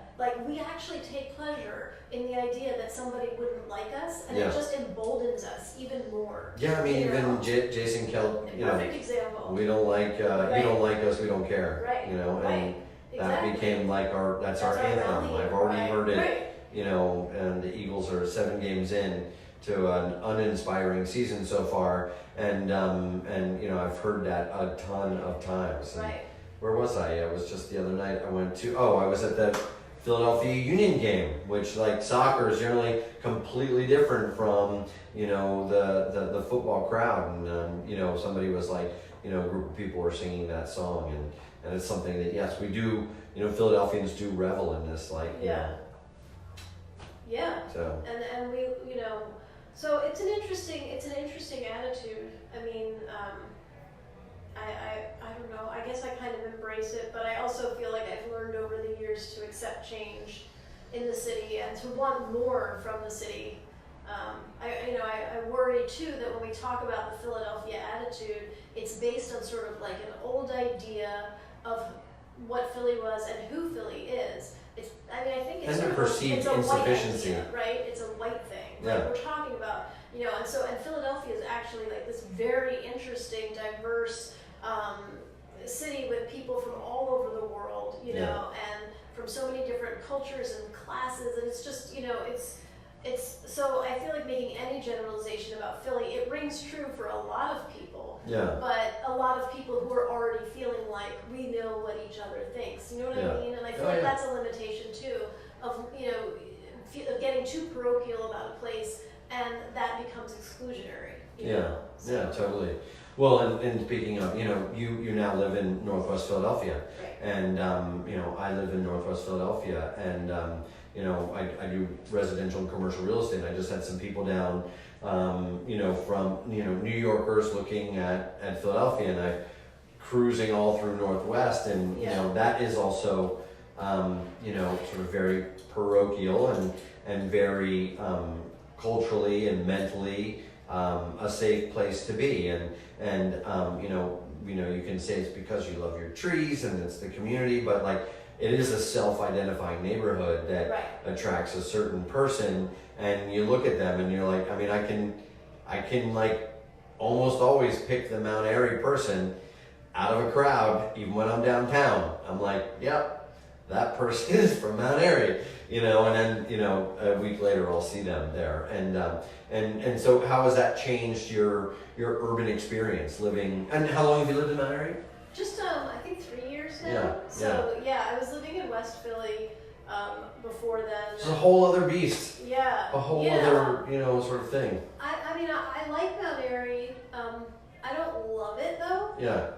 We actually take pleasure in the idea that somebody wouldn't like us, and it just emboldens us even more. Yeah, even Jason Kelly, perfect example. We don't like, you don't like us, we don't care. Right. And that became that's our anthem. I've already heard it, and the Eagles are 7 games in to an uninspiring season so far, and I've heard that a ton of times. And where was I? It was just the other night. I was at the Philadelphia Union game, which soccer is generally completely different from the football crowd, and somebody was group of people were singing that song, and it's something that, yes, we do, Philadelphians do revel in this, like, Yeah. So. And we, so it's an interesting attitude. I mean, I don't know. I guess I kind of embrace it, but I also feel like I've learned over the years to accept change in the city and to want more from the city. I worry too that when we talk about the Philadelphia attitude, it's based on sort of like an old idea of what Philly was and who Philly is. I think it's and sort a perceived it's a insufficiency, white idea, right? It's a white thing. Yeah. Like we're talking about, and Philadelphia is actually like this very interesting, diverse city with people from all over the world, and from so many different cultures and classes, and it's just, it's so I feel like making any generalization about Philly, it rings true for a lot of people. Yeah. But a lot of people who are already feeling like we know what each other thinks. You know what I mean? And I feel like that's a limitation too of of getting too parochial about a place, and that becomes exclusionary. You know? So. Yeah, totally. Well, and speaking of, you now live in Northwest Philadelphia, right. And I live in Northwest Philadelphia, and I do residential and commercial real estate. I just had some people down, from New Yorkers looking at Philadelphia, and I cruising all through Northwest, and that is also sort of very parochial and very culturally and mentally a safe place to be, and you can say it's because you love your trees and it's the community, but like it is a self-identifying neighborhood that attracts a certain person, and you look at them and you're like, I can like almost always pick the Mount Airy person out of a crowd, even when I'm downtown. I'm like, yep, that person is from Mount Airy, and then, a week later I'll see them there. And so how has that changed your urban experience living, and how long have you lived in Mount Airy? Just, I think 3 years now. I was living in West Philly, before then. It's a whole other beast. Yeah. A whole other, sort of thing. I like Mount Airy. I don't love it though. Yeah.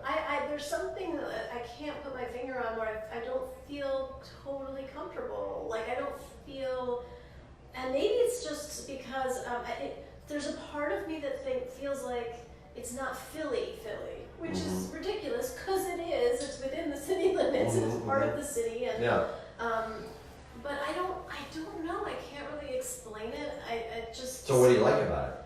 There's something that I can't put my finger on where I don't feel totally comfortable. Like I don't feel, and maybe it's just because there's a part of me that feels like it's not Philly, which is ridiculous because it is. It's within the city limits. And it's part of the city, and but I don't know. I can't really explain it. I just. So what do you like about it?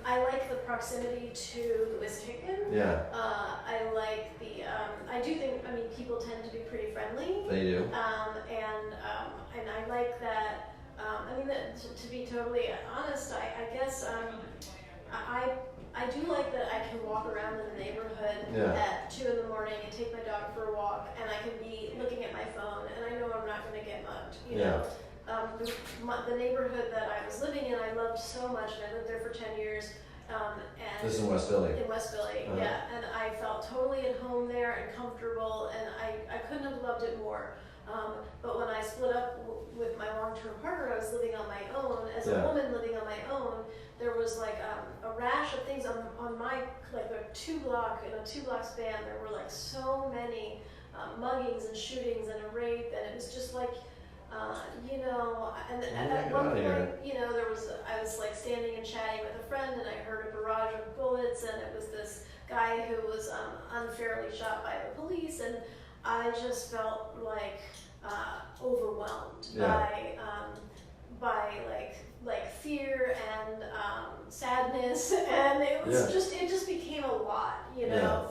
I like the proximity to West Hickman. Yeah. I like the. I do think. People tend to be pretty friendly. They do. And I like that. To be totally honest, I guess I do like that I can walk around in the neighborhood at 2 a.m. and take my dog for a walk, and I can be looking at my phone, and I know I'm not going to get mugged. The neighborhood that I was living in, I loved so much, and I lived there for 10 years. And this is in West Philly. In West Philly, and I felt totally at home there and comfortable, and I couldn't have loved it more. But when I split up with my long-term partner, I was living on my own. As a woman living on my own, there was like a rash of things on my, like a 2-block, in a 2-block span, there were like so many muggings and shootings and a rape, and it was just like, and at one point, I was like standing and chatting with a friend, and I heard a barrage of bullets, and it was this guy who was unfairly shot by the police, and I just felt like overwhelmed by like fear and sadness, and it was it just became a lot,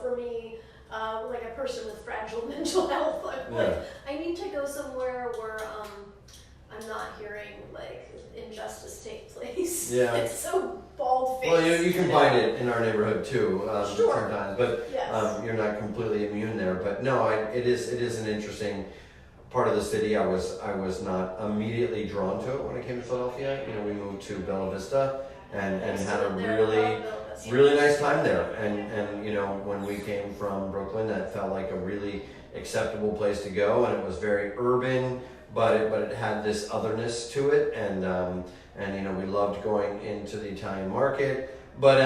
for me. Like a person with fragile mental health, I need to go somewhere where I'm not hearing like injustice take place. Yeah, it's so bald-faced. Well, you can find it in our neighborhood too, sometimes, but you're not completely immune there. But no, it is an interesting part of the city. I was not immediately drawn to it when I came to Philadelphia. We moved to Bella Vista and had a really nice time there, and when we came from Brooklyn, that felt like a really acceptable place to go, and it was very urban, but it had this otherness to it, and we loved going into the Italian market, but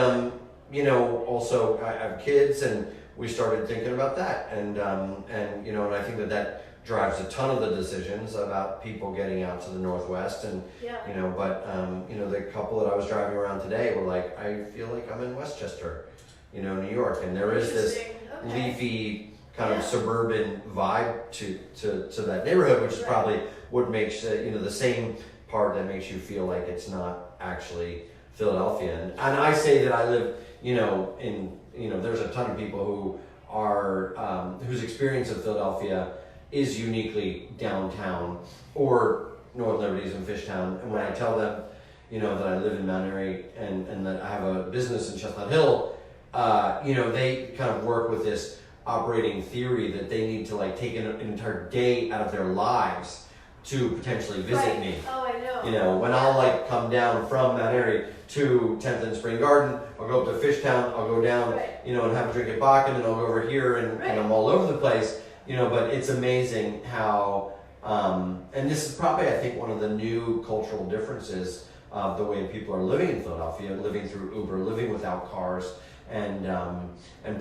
also I have kids, and we started thinking about that, and you know, and I think that drives a ton of the decisions about people getting out to the Northwest, and you know, but you know, the couple that I was driving around today were like, I feel like I'm in Westchester, you know, New York, and there is this leafy kind of suburban vibe to that neighborhood, which is probably what makes you know, the same part that makes you feel like it's not actually Philadelphia. And I say that I live, you know, in, you know, there's a ton of people who are whose experience of Philadelphia is uniquely downtown or North Liberties and Fishtown. And when I tell them, you know, that I live in Manayunk and that I have a business in Chestnut Hill, you know, they kind of work with this operating theory that they need to like take an entire day out of their lives to potentially visit me. Oh, I know. You know, when I'll like come down from that area to 10th and Spring Garden, I'll go up to Fishtown, I'll go down, you know, and have a drink at Bakken, and I'll go over here, and I'm all over the place, you know, but it's amazing how, and this is probably, I think, one of the new cultural differences of the way people are living in Philadelphia, living through Uber, living without cars, and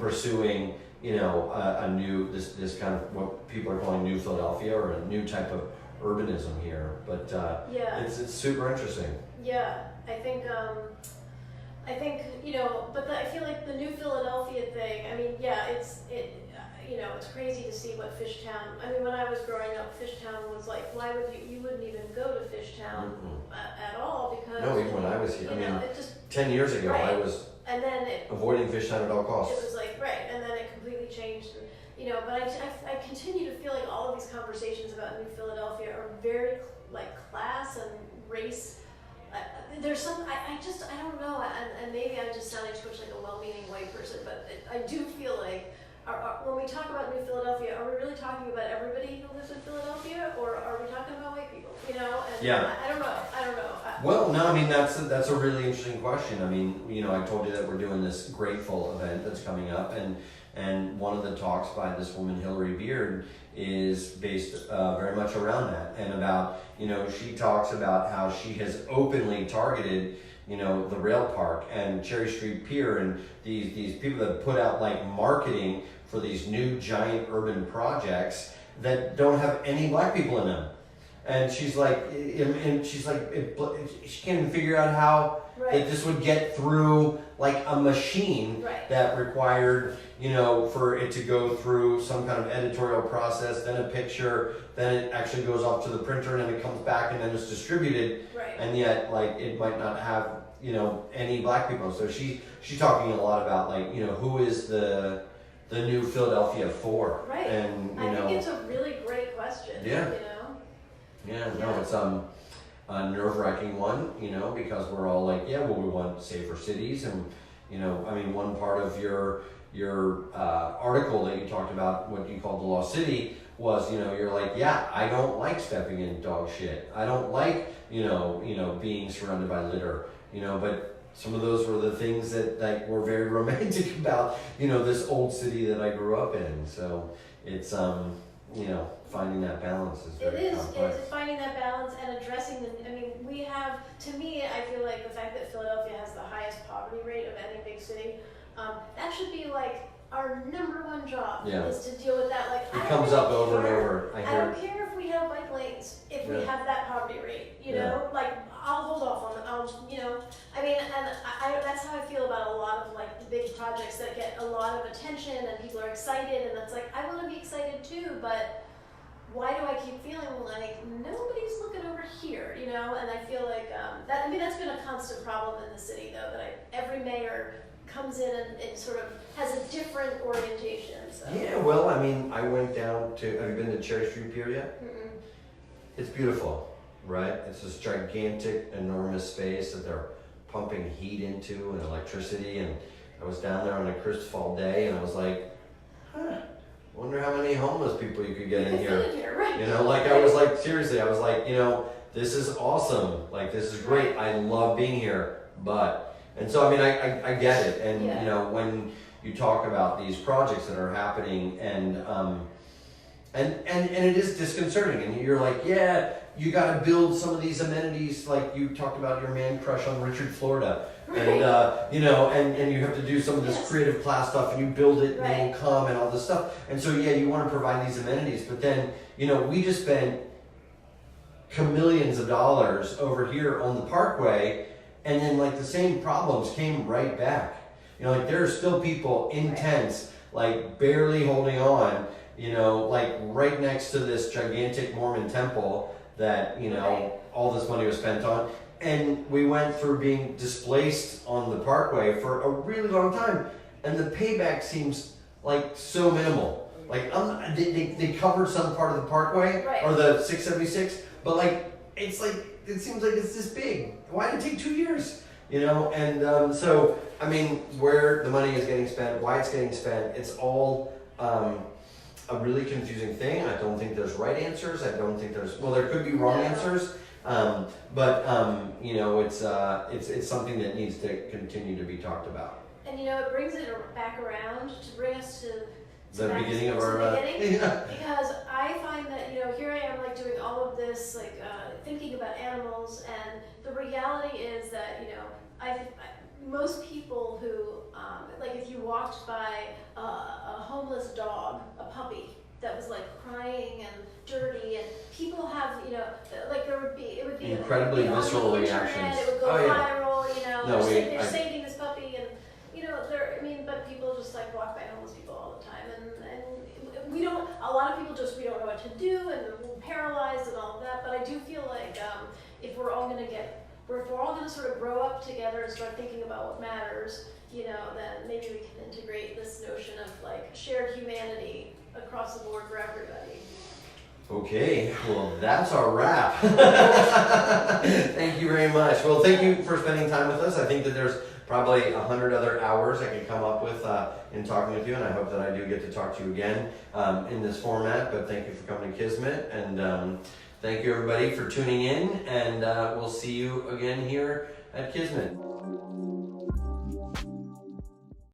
pursuing, you know, a new, this kind of what people are calling New Philadelphia, or a new type of urbanism here, but it's super interesting. Yeah, I think you know, but I feel like the New Philadelphia thing. I mean, you know, it's crazy to see what Fishtown. I mean, when I was growing up, Fishtown was like, why would you wouldn't even go to Fishtown at all, because no, even when I was here, I mean, it just 10 years ago, I was avoiding Fishtown at all costs. It was like and then it completely changed. You know, but I continue to feel like all of these conversations about New Philadelphia are very like class and race. There's some, I don't know, and maybe I'm just sounding too much like a well-meaning white person, but I do feel like when we talk about New Philadelphia, are we really talking about everybody who lives in Philadelphia, or are we talking about white people? You know, and I don't know. Well, no, I mean, that's a really interesting question. I mean, you know, I told you that we're doing this Grateful event that's coming up, and one of the talks by this woman, Hillary Beard, is based very much around that, and about, you know, she talks about how she has openly targeted, you know, the rail park and Cherry Street Pier, and these people that put out like marketing for these new giant urban projects that don't have any black people in them. And she's like, she can't even figure out how that this would get through like a machine that required, you know, for it to go through some kind of editorial process, then a picture, then it actually goes off to the printer, and then it comes back, and then it's distributed. And yet, like, it might not have, you know, any black people. So she's talking a lot about, like, you know, who is the New Philadelphia for? And you know, think it's a really great question. You know. No, it's a nerve-wracking one, you know, because we're all like, well, we want safer cities, and, you know, I mean, one part of your article that you talked about, what you called the Lost City, was, you know, you're like, I don't like stepping in dog shit. I don't like, you know, being surrounded by litter, you know, but some of those were the things that like were very romantic about, you know, this old city that I grew up in. So it's you know, finding that balance is very complex. It's finding that balance and addressing I mean, we have, to me, I feel like the fact that Philadelphia has the highest poverty rate of any big city, that should be like our #1 job, is to deal with that. Like, it comes up over and over. I don't care if we have bike lanes, if we have that poverty rate, you know, like, I'll hold off on it, you know, I mean, and that's how I feel about a lot of like the big projects that get a lot of attention and people are excited, and it's like, I want to be excited too, but why do I keep feeling like nobody's looking over here, you know? And I feel like that's been a constant problem in the city, though, that every mayor comes in and sort of has a different orientation. So. Yeah, well, I mean, I went down to, have you been to Cherry Street Pier yet? It's beautiful, right? It's this gigantic, enormous space that they're pumping heat into and electricity, and I was down there on a crisp fall day, and I was like, wonder how many homeless people you could get in here. You know, like, I was like, seriously, I was like, you know, this is awesome. Like, this is great. I love being here, but, and so, I mean, I get it. And, you know, when you talk about these projects that are happening, and it is disconcerting, and you're like, you got to build some of these amenities, like you talked about your man crush on Richard, Florida, and you know, and you have to do some of this creative class stuff, and you build it, and they will come, and all this stuff. And so yeah, you want to provide these amenities, but then you know, we just spent millions of dollars over here on the Parkway, and then like the same problems came right back. You know, like there are still people in tents, like barely holding on. You know, like right next to this gigantic Mormon temple that, you know, all this money was spent on. And we went through being displaced on the Parkway for a really long time. And the payback seems like so minimal. Like they covered some part of the Parkway or the 676, but like it's like it seems like it's this big. Why did it take 2 years? You know, and so I mean, where the money is getting spent, why it's getting spent, it's all a really confusing thing. I don't think there's right answers. I don't think there's, well, there could be wrong answers, but you know, it's something that needs to continue to be talked about. And you know, it brings it back around to bring us to the beginning of our because I find that, you know, here I am like doing all of this, like thinking about animals, and the reality is that, you know, most people who like if you walked by a homeless dog, a puppy that was like crying and dirty, and people have, you know, like it would be incredibly visceral on the reactions. Internet, it would go viral, you know, they're I saving this puppy, and you know, but people just like walk by homeless people all the time, and we don't, a lot of people just, we don't know what to do, and we're paralyzed and all of that, but I do feel like if we're all gonna sort of grow up together and start thinking about what matters, you know, then maybe we can integrate this notion of like shared humanity across the board for everybody. Okay, well, that's our wrap. Thank you very much. Well, thank you for spending time with us. I think that there's probably 100 other hours I could come up with in talking with you, and I hope that I do get to talk to you again in this format, but thank you for coming to Kismet, and thank you everybody for tuning in, and we'll see you again here at Kismet.